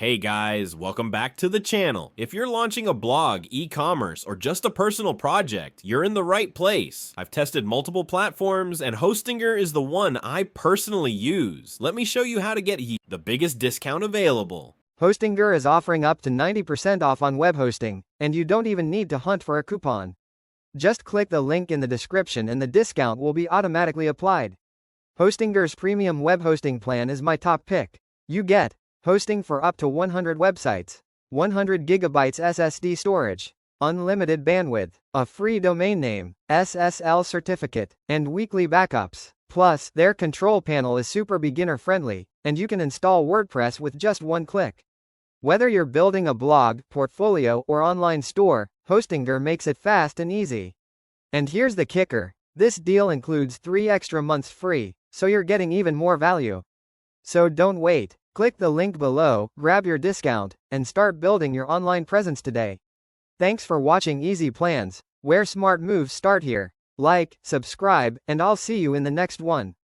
Hey guys, welcome back to the channel. If you're launching a blog, e-commerce, or just a personal project, you're in the right place. I've tested multiple platforms and Hostinger is the one I personally use. Let me show you how to get the biggest discount available. Hostinger is offering up to 90% off on web hosting, and you don't even need to hunt for a coupon. Just click the link in the description and the discount will be automatically applied. Hostinger's premium web hosting plan is my top pick. You get hosting for up to 100 websites, 100 GB SSD storage, unlimited bandwidth, a free domain name, SSL certificate, and weekly backups. Plus, their control panel is super beginner friendly, and you can install WordPress with just one click. Whether you're building a blog, portfolio, or online store, Hostinger makes it fast and easy. And here's the kicker. This deal includes 3 extra months free, so you're getting even more value. So don't wait. Click the link below, grab your discount, and start building your online presence today. Thanks for watching Easy Plans, where smart moves start here. Like, subscribe, and I'll see you in the next one.